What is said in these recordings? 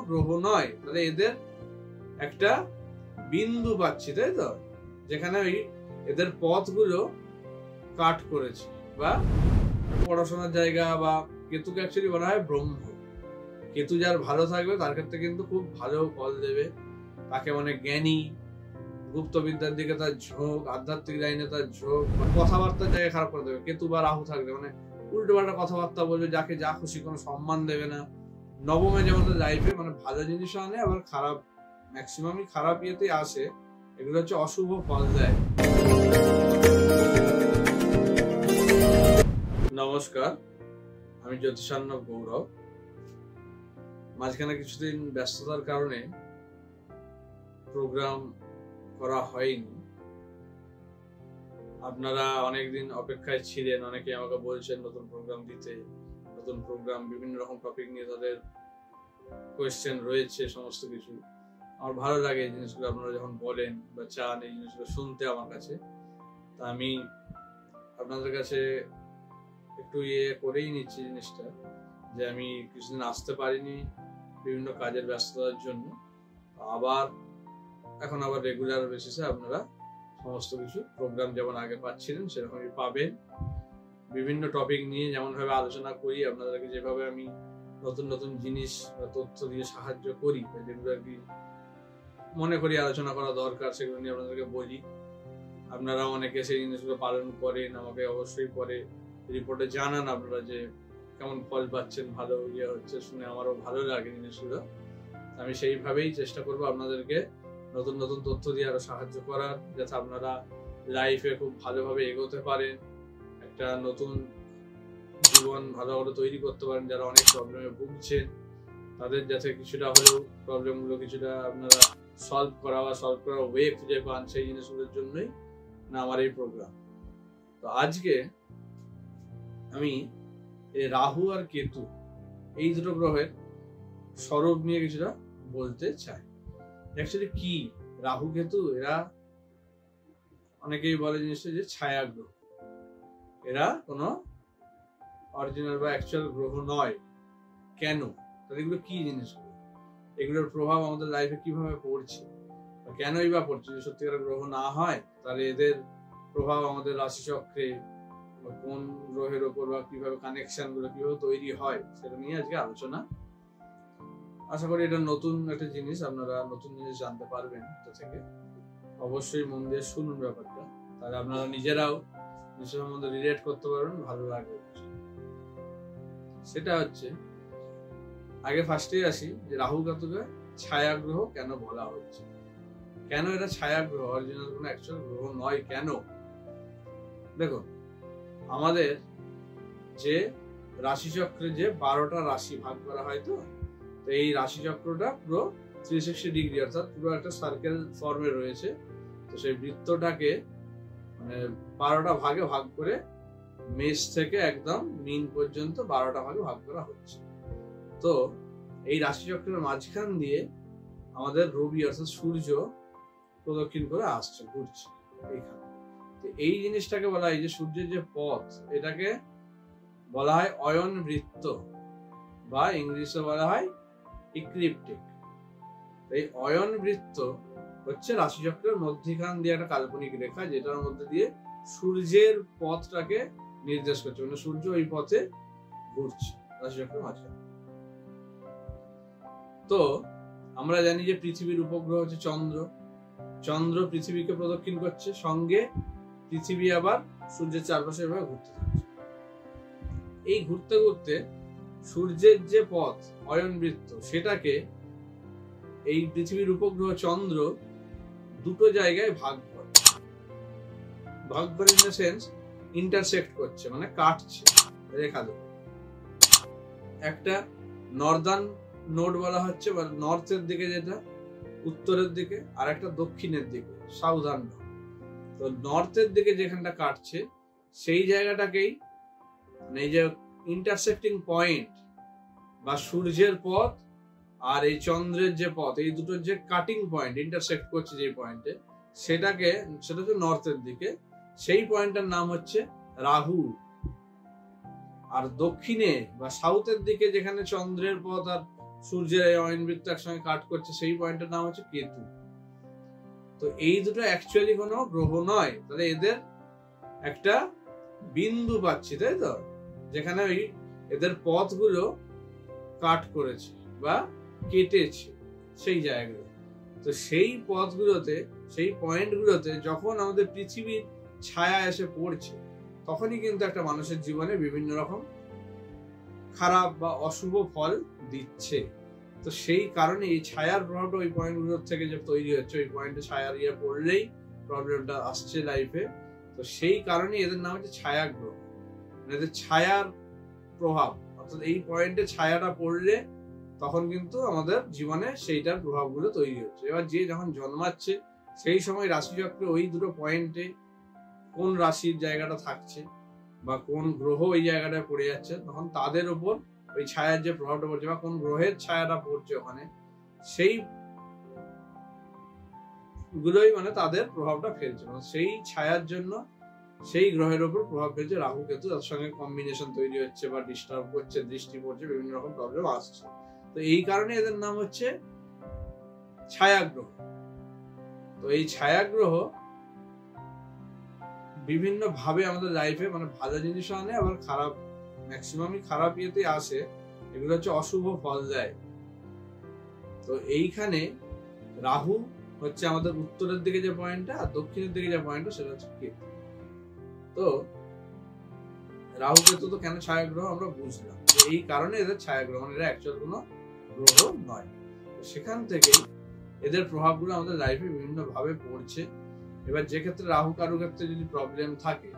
গ্রহ নয়, তাহলে এদের একটা বিন্দু পাচ্ছি, তাই তো, যেখানে ওই এদের পথগুলো কাট করেছে। বা পড়াশোনার জায়গা, বা কেতুকে অ্যাকচুয়ালি বলা হয় ব্রহ্ম। কেতু যার ভালো থাকবে তার ক্ষেত্রে কিন্তু খুব ভালো ফল দেবে, তাকে অনেক জ্ঞানী, গুপ্তবিদ্যার দিকে তার ঝোঁক, আধ্যাত্মিক লাইনে তার ঝোঁক, কথাবার্তার জায়গায় খারাপ করে দেবে। কেতু বা রাহু থাকলে মানে উল্টো পাল্টা কথাবার্তা বলবে, যাকে যা খুশি কোনো সম্মান দেবে না। নবমে যেমন লাইফে মানে ভালো জিনিস আনে, আবার খারাপ, ম্যাক্সিমামই খারাপ ইয়েতেই আসে, এগুলো হচ্ছে অশুভ ফল দেয়। নমস্কার, আমি জ্যোতিষার্ণব গৌরব। মাঝখানে কিছুদিন ব্যস্ততার কারণে প্রোগ্রাম করা হয়নি। আপনারা অনেকদিন অপেক্ষায় ছিলেন, অনেকে আমাকে বলছেন নতুন প্রোগ্রাম দিতে, নতুন প্রোগ্রাম, বিভিন্ন রকম টপিক নিয়ে তাদের কোয়েশ্চেন রয়েছে, সমস্ত কিছু। আমার ভালো লাগে এই জিনিসগুলো আপনারা যখন বলেন বা চান এই জিনিসগুলো শুনতে আমার কাছে। তা আমি আপনাদের কাছে একটু করেই নিচ্ছি জিনিসটা, যে আমি কিছুদিন আসতে পারিনি বিভিন্ন কাজের ব্যস্ততার জন্য। এখন আবার রেগুলার বেসিসে আপনারা সমস্ত কিছু প্রোগ্রাম যেমন আগে পাচ্ছিলেন সেরকমই পাবেন। বিভিন্ন টপিক নিয়ে যেমন ভাবে আলোচনা করি, আপনাদেরকে যেভাবে আমি নতুন নতুন জিনিস বা তথ্য দিয়ে সাহায্য করি, যেগুলো আর কি মনে করি আলোচনা করা দরকার, সেগুলো নিয়ে আপনাদেরকে বলি। আপনারা অনেকে সেই জিনিসগুলো পালন করেন, আমাকে অবশ্যই পরে রিপোর্টে জানান আপনারা যে কেমন ফল পাচ্ছেন, ভালো হচ্ছে, শুনে আমারও ভালো লাগে জিনিসগুলো। আমি সেইভাবেই চেষ্টা করবো আপনাদেরকে নতুন নতুন তথ্য দিয়ে আরো সাহায্য করার, যাতে আপনারা লাইফে খুব ভালোভাবে এগোতে পারেন, একটা নতুন জীবন ভালোভাবে তৈরি করতে পারেন। যারা অনেক প্রবলেমে ভুগছেন তাদের যাতে কিছুটা হলেও প্রবলেমগুলো কিছুটা আপনারা সলভ করার ওয়ে খুঁজে পান, সেই জিনিসগুলোর জন্যই না আমার এই প্রোগ্রাম। তো আজকে আমি এই রাহু আর কেতু, এই দুটো গ্রহের স্বরূপ নিয়ে কিছুটা বলতে চাই। অ্যাকচুয়ালি কি রাহু কেতু? এরা অনেকেই বলে জিনিসটা যে ছায়া গ্রহ, এরা কোনো অরিজিনাল বা অ্যাকচুয়াল গ্রহ নয়। কেন? তাহলে এগুলো কি জিনিসগুলো, এগুলোর প্রভাব আমাদের লাইফে কিভাবে পড়ছে, কেনই বা পড়ছে? যদি সত্যিকার গ্রহ না হয় তাহলে এদের প্রভাব আমাদের রাশিচক্রে কোন গ্রহের ওপর বা কিভাবে কানেকশন গুলো কিভাবে তৈরি হয়, সেটা নিয়ে আজকে আলোচনা। আশা করি এটা নতুন একটা জিনিস, আপনারা নতুন জিনিস জানতে পারবেন এটা থেকে। অবশ্যই মন দিয়ে শুনুন ব্যাপারটা, তাহলে আপনারা নিজেরাও জিনিসের মধ্যে রিলেট করতে পারবেন, ভালো লাগবে। সেটা হচ্ছে, আগে ফার্স্টেই আসি যে রাহু কেতুকে ছায়া গ্রহ কেন বলা হচ্ছে। কেন এটা ছায়া গ্রহ, অরিজিনাল কোনো অ্যাকচুয়াল গ্রহ নয় কেন? দেখুন, আমাদের যে রাশিচক্রে যে 12টা রাশি ভাগ করা হয়, তো এই রাশিচক্রটা পুরো 360 ডিগ্রি, অর্থাৎ পুরো একটা সার্কেল ফর্মে রয়েছে। তো সেই বৃত্তটাকে মানে 12টা ভাগে ভাগ করে মেষ থেকে একদম মিন পর্যন্ত 12টা ভাগে ভাগ করা হচ্ছে। তো এই রাশিচক্রের মাঝখান দিয়ে আমাদের রবি অর্থাৎ সূর্য প্রদক্ষিণ করে আসছে, ঘুরছে এইখানে। তো এই জিনিসটাকে বলা হয়, যে সূর্যের যে পথ, এটাকে বলা হয় অয়ন বৃত্ত, বা ইংলিশে বলা হয় ইক্লিপটিক। এই অয়ন বৃত্ত হচ্ছে রাশিচক্রের মধ্যখান দিয়ে একটা কাল্পনিক রেখা, যেটার মধ্যে দিয়ে সূর্যের পথটাকে নির্দেশ করছে, মানে সূর্য ওই পথে ঘুরছে রাশিচক্রের মাঝখানে। তো আমরা জানি যে পৃথিবীর উপগ্রহ হচ্ছে চন্দ্র। চন্দ্র পৃথিবীকে প্রদক্ষিণ করছে, সঙ্গে পৃথিবী আবার সূর্যের চারপাশে এভাবে ঘুরতে থাকছে। এই ঘুরতে ঘুরতে সূর্যের যে পথ অয়ন বৃত্ত, সেটাকে এই পৃথিবীর উপগ্রহ চন্দ্র দুটো জায়গায় ভাগ করে ইন দ্য সেন্স ইন্টারসেক্ট করছে, মানে কাটছে রেখা দুটো। একটা নর্দার্ন নোড বলা হচ্ছে, বা নর্থের দিকে যেটা উত্তরের দিকে, আর একটা দক্ষিণের দিকে সাউদার্ন নোড। তো নর্থের দিকে যেখানটা কাটছে সেই জায়গাটাকেই মানে এই যে ইন্টারসেক্টিং পয়েন্ট, বা সূর্যের পথ আর এই চন্দ্রের যে পথ, এই দুটোর যে কাটিং পয়েন্ট, ইন্টারসেক্ট করছে যে পয়েন্টে, সেটা হচ্ছে নর্থের দিকে, সেই পয়েন্টটার নাম হচ্ছে রাহু। আর দক্ষিণে বা সাউথের দিকে যেখানে চন্দ্রের পথ আর সূর্যের এই অয়নবৃত্ত একসঙ্গে কাট করছে, সেই পয়েন্টের নাম হচ্ছে কেতু। তো এই দুটো অ্যাকচুয়ালি কোনো গ্রহ নয়, তাহলে এদের একটা বিন্দু পাচ্ছি, তাই তো, যেখানে ওই এদের পথগুলো কাট করেছে বা কেটেছে সেই জায়গাগুলো। তো সেই পথগুলোতে, সেই পয়েন্টগুলোতে যখন আমাদের পৃথিবীর ছায়া এসে পড়ছে, তখনই কিন্তু একটা মানুষের জীবনে বিভিন্ন রকম খারাপ বা অশুভ ফল দিচ্ছে। তো সেই কারণে এই ছায়ার প্রভাবটা ওই পয়েন্টগুলোর থেকে যে তৈরি হচ্ছে, ওই পয়েন্টে ছায়ার ইয়ে পড়লেই প্রবলেমটা আসছে লাইফে। তো সেই কারণে এদের নাম হচ্ছে ছায়াগ্রহ, এদের ছায়ার প্রভাব, অর্থাৎ এই পয়েন্টে ছায়াটা পড়লে তখন কিন্তু আমাদের জীবনে সেইটার প্রভাবগুলো তৈরি হচ্ছে। এবার যে যখন জন্মাচ্ছে সেই সময় রাশিচক্রে ওই দুটো পয়েন্টে কোন রাশির জায়গাটা থাকছে বা কোন গ্রহ ওই জায়গাটায় পড়ে যাচ্ছে, তখন তাদের উপর ওই ছায়ার যে প্রভাবটা পড়ছে বা কোন গ্রহের ছায়াটা পড়ছে ওখানে, সেই গুলোই মানে তাদের প্রভাবটা ফেলছে, মানে সেই ছায়ার জন্য সেই গ্রহের উপর প্রভাব ফেলছে রাহু কেতু, তার সঙ্গে কম্বিনেশন তৈরি হচ্ছে বা ডিস্টার্ব করছে, দৃষ্টি পড়ছে, বিভিন্ন রকম প্রবলেম আসছে। তো এই কারণে এদের নাম হচ্ছে ছায়াগ্রহ। তো এই ছায়াগ্রহ বিভিন্ন ভাবে আমাদের লাইফে মানে ভালো জিনিসও আনে, আবার খারাপ, ম্যাক্সিমামই খারাপ ইয়েতে আসে। এগুলো হচ্ছে অশুভ ফল দেয়। তো এইখানে রাহু হচ্ছে আমাদের উত্তরের দিকে যে পয়েন্টটা, আর দক্ষিণের দিকে যে পয়েন্টটা সেটা হচ্ছে কেতু। তো রাহু কেতু তো কেন ছায়াগ্রহ আমরা বুঝলাম, এই কারণে এদের ছায়াগ্রহ, মানে এরা অ্যাকচুয়াল কোনো গ্রহ নয়। সেখান থেকে এদের প্রভাবগুলো আমাদের লাইফে বিভিন্ন ভাবে পড়ছে। এবার যে ক্ষেত্রে রাহু কারুর ক্ষেত্রে যদি প্রবলেম থাকে,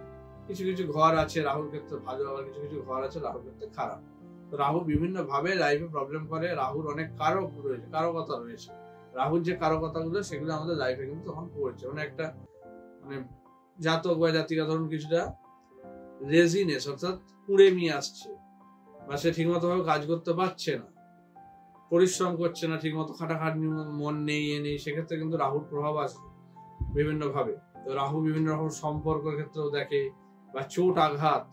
কিছু কিছু ঘর আছে রাহুর ক্ষেত্রে ভালো, আবার কিছু কিছু ঘর আছে রাহুর ক্ষেত্রে খারাপ। তো রাহু বিভিন্ন ভাবে লাইফে প্রবলেম করে। রাহুর অনেক কারক রয়েছে, কারকতা রয়েছে। রাহুর যে কারকতাগুলো সেগুলো আমাদের লাইফে কিন্তু তখন পড়ছে, মানে একটা মানে জাতক বা জাতিকা ধরুন কিছুটা লেজিনেস, অর্থাৎ কুড়েমি আসছে, বা সে ঠিকমতো ভাবে কাজ করতে পারছে না, পরিশ্রম করছে না ঠিকমতো, খাটাখাটনি মন নেই, এ নেই, সেক্ষেত্রে কিন্তু রাহুর প্রভাব আসবে বিভিন্ন ভাবে। তো রাহু বিভিন্ন রকম সম্পর্কের ক্ষেত্রেও দেখে, বা চোট আঘাত,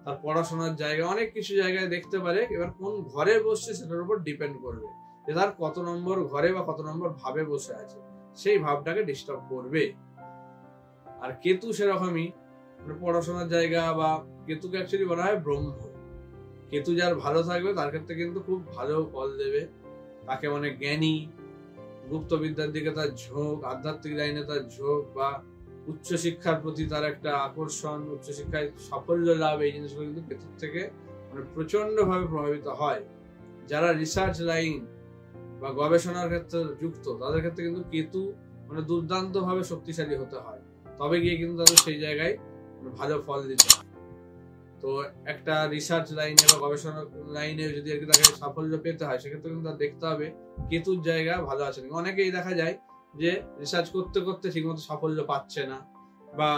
তার পড়াশোনার জায়গা, অনেক কিছু জায়গায় দেখতে পারে। এবার কোন ঘরে বসছে সেটার উপর ডিপেন্ড করবে, যে তার কত নম্বর ঘরে বা কত নম্বর ভাবে বসে আছে, সেই ভাবটাকে ডিস্টার্ব করবে। আর কেতু সেরকমই, পড়াশোনার জায়গা, বা কেতুকে অ্যাকচুয়ালি বলা হয় ব্রহ্ম। কেতু যার ভালো থাকবে তার ক্ষেত্রে কিন্তু খুব ভালো ফল দেবে, তাকে মানে জ্ঞানী, গুপ্তবিদ্যার দিকে তার ঝোঁক, আধ্যাত্মিক লাইনে তার ঝোঁক, বা উচ্চশিক্ষার প্রতি তার একটা আকর্ষণ, উচ্চশিক্ষায় সাফল্য লাভ, এই জিনিসগুলো কিন্তু কেতুর থেকে মানে প্রচন্ড ভাবে প্রভাবিত হয়। যারা রিসার্চ লাইন বা গবেষণার ক্ষেত্রে যুক্ত, তাদের ক্ষেত্রে কিন্তু কেতু মানে দুর্দান্ত ভাবে শক্তিশালী হতে হয়, তবে গিয়ে কিন্তু তাদের সেই জায়গায় ভালো ফল দিতে হয়। তো একটা রিসার্চ লাইনে বা গবেষণা লাইনে যদি আর কি তাকে সাফল্য পেতে হয়, সেক্ষেত্রে কিন্তু তার দেখতে হবে কেতুর জায়গা ভালো আছে। অনেকেই দেখা যায় যে রিসার্চ করতে করতে ঠিকমতো সাফল্য পাচ্ছে না, বা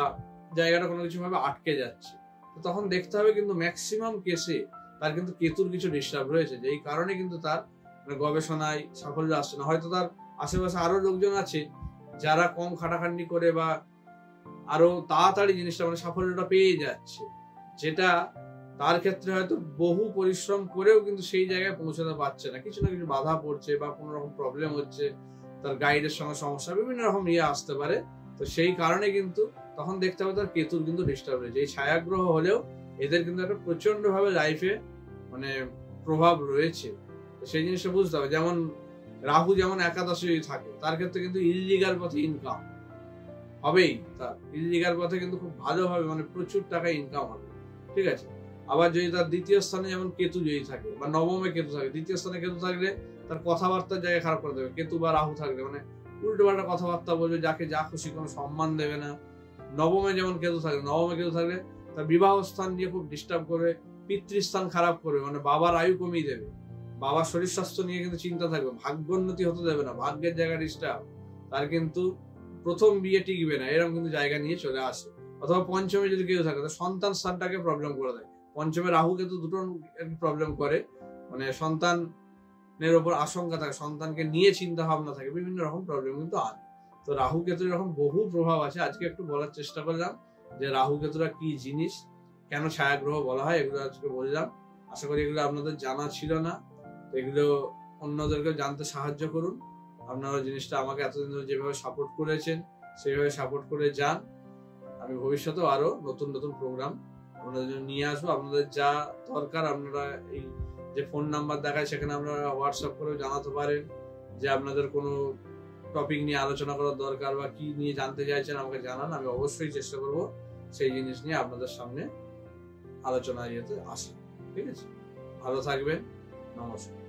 জায়গাটা কোনো কিছু ভাবে আটকে যাচ্ছে, তো তখন দেখতে হবে কিন্তু ম্যাক্সিমাম কেসে তার কিন্তু কেতুর কিছু ডিস্টার্ব রয়েছে, যে এই কারণে কিন্তু তার মানে গবেষণায় সাফল্য আসছে না। হয়তো তার আশেপাশে আরো লোকজন আছে যারা কম খাটাখাটনি করে বা আরো তাড়াতাড়ি জিনিসটা মানে সাফল্যটা পেয়ে যাচ্ছে, যেটা তার ক্ষেত্রে হয়তো বহু পরিশ্রম করেও কিন্তু সেই জায়গায় পৌঁছাতে পারছে না, কিছু না কিছু বাধা পড়ছে বা কোনো রকম প্রবলেম হচ্ছে, তার গাইডের সঙ্গে সমস্যা, বিভিন্ন রকম ইয়ে আসতে পারে। তো সেই কারণে কিন্তু তখন দেখতে হবে তার কেতুর কিন্তু ডিস্টার্ব রয়েছে। এই ছায়াগ্রহ হলেও এদের কিন্তু একটা প্রচন্ড ভাবে লাইফে মানে প্রভাব রয়েছে। তো সেই জিনিসটা বুঝতে হবে। যেমন রাহু যেমন একাদশে থাকে, তার ক্ষেত্রে কিন্তু ইললিগাল পথে ইনকাম হবেই, তার ইললিগাল পথে কিন্তু খুব ভালোভাবে মানে প্রচুর টাকা ইনকাম হবে, ঠিক আছে। আবার যদি তার দ্বিতীয় স্থানে যেমন কেতু যদি থাকে, বা নবমে কেতু থাকে, দ্বিতীয় স্থানে কেতু থাকলে তার কথাবার্তার জায়গায় খারাপ করে দেবে। কেতু বা রাহু থাকলে মানে উল্টো পাল্টা কথাবার্তা বলবে, যাকে যা খুশি কোনো সম্মান দেবে না। নবমে যেমন কেতু থাকলে, নবমে কেতু থাকলে তার বিবাহ স্থান নিয়ে খুব ডিস্টার্ব করবে, পিতৃস্থান খারাপ করবে, মানে বাবার আয়ু কমিয়ে দেবে, বাবার শরীর স্বাস্থ্য নিয়ে কিন্তু চিন্তা থাকবে, ভাগ্যোন্নতি হতে দেবে না, ভাগ্যের জায়গা ডিস্টার্ব, তার কিন্তু প্রথম বিয়ে টিকবে না, এরকম কিন্তু জায়গা নিয়ে চলে আসে। অথবা পঞ্চমে যদি কেউ থাকে, সন্তান স্থানটাকে প্রবলেম করে দেয়। পঞ্চমে রাহু কেতু দুটো প্রবলেম করে, মানে সন্তানের উপর আশঙ্কা থাকে, সন্তানকে নিয়ে চিন্তা ভাবনা থাকে, বিভিন্ন রকম প্রবলেম কিন্তু আনে। তো রাহু কেতুর এরকম বহু প্রভাব আছে। আজকে একটু বলার চেষ্টা করলাম যে রাহু কেতুরা কি জিনিস, কেন ছায়াগ্রহ বলা হয়, এগুলো আজকে বললাম। আশা করি এগুলো আপনাদের জানা ছিল না, এগুলো অন্যদেরকে জানতে সাহায্য করুন। আপনারা জিনিসটা আমাকে এতদিন ধরে যেভাবে সাপোর্ট করেছেন সেইভাবে সাপোর্ট করে যান। আমি ভবিষ্যতেও আরো নতুন নতুন প্রোগ্রাম আপনাদের জন্য নিয়ে আসবো। আপনাদের যা দরকার আপনারা এই যে ফোন নাম্বার দেখায় সেখানে আপনারা হোয়াটসঅ্যাপ করেও জানাতে পারেন যে আপনাদের কোনো টপিক নিয়ে আলোচনা করার দরকার বা কি নিয়ে জানতে চাইছেন আমাকে জানান। আমি অবশ্যই চেষ্টা করব সেই জিনিস নিয়ে আপনাদের সামনে আলোচনা ইয়েতে আসা। ঠিক আছে, ভালো থাকবেন, নমস্কার।